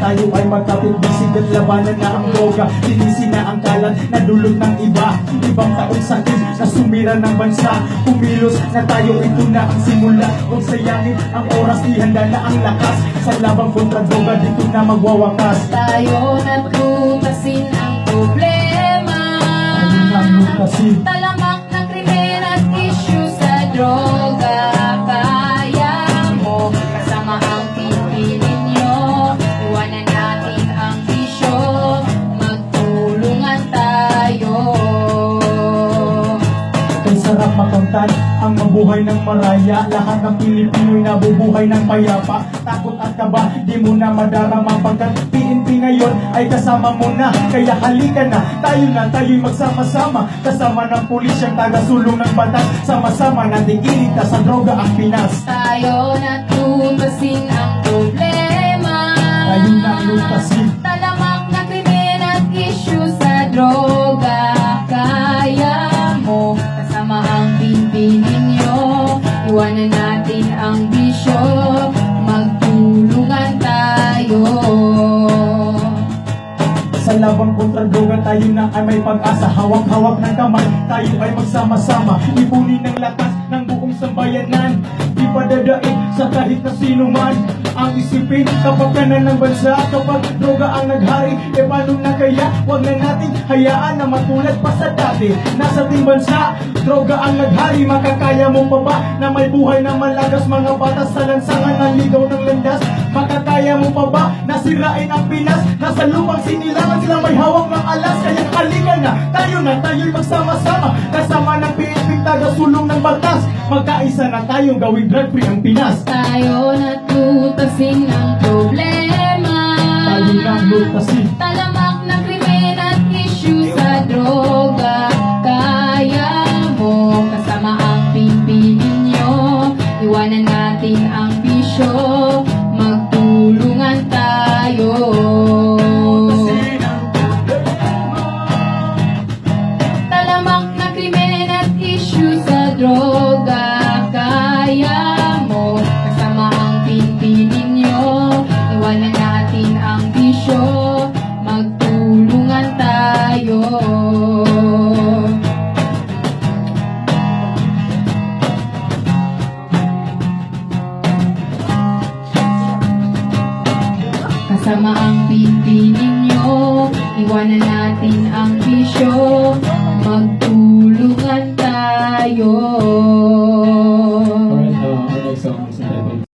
tayo ay magkapit-bisig at labanan na ang droga. Linisin na ang kalat na dulot ng iba. Ibang taong sakit na sumira ng bansa. Kumilos na tayo, ito na ang simula. Huwag sayangin ang oras, ihanda na ang lakas. Sa labang kontra droga, dito na magwawakas. Tayo na tutasin ang problema. Ayun na ang lutasin. Talamak na krimen at issue sa droga. Kaya mo kasama ang pipilin nyo. Iwanan natin ang bisyo. Magtulungan tayo. Kay sarap makamtan ang mabuhay ng maraya. Lahat ng Pilipino'y nabubuhay ng payapa. Takot at kaba, di mo na madarama. Pagkat PNP ngayon ay kasama mo na. Kaya halika na, tayo'y magsama-sama. Kasama ng pulis ang taga-sulong ng batas. Sama-sama nating iligtas sa droga ang Pinas. Tayo na tutasin ang problema. Tayo na lutasin. Talamak na krimen at issue sa droga. Kaya mo kasama ang pipinin nyo. Iwanan natin ang bisyo. Magtulungan tayo. Sa labang kontra droga, tayo na ay may pag-asa. Hawak-hawak ng kamay, tayo ay magsama-sama. Ipunin ng lakas ng buong sambayanan. Di padadaig sa kahit na sino man. Ang isipin kapag kanan ng bansa. Kapag droga ang naghari, e paano na kaya? Huwag na natin hayaan na matulad pa sa dati. Nasa ating bansa, droga ang naghari. Makakaya mo pa ba na may buhay na malagas? Mga batas sa lansangan ng ligaw ng landas. Makakaya mo pa ba na sirain ang Pinas? Nasa lupang sinilangan silang may hawak ng alas. Kaya halika na, tayo'y magsama-sama. Kasama ng PNP taga-sulong ng batas. Magkaisa na tayong gawing drug-free ang Pinas. Tayo na tutasin ang problema. Tayo na lutasin. Talamak na krimen at issue sa droga. Kaya mo kasama ang pipilin nyo. Iwanan natin ang bisyo. Magtulungan tayo. Talamak na krimen at issue sa droga. Kaya mo kasama ang pipilin nyo. Iwanan natin ang bisyo. Magtulungan tayo. Kasama ang pipilin nyo. Iwanan natin ang bisyo. Magtulungan tayo.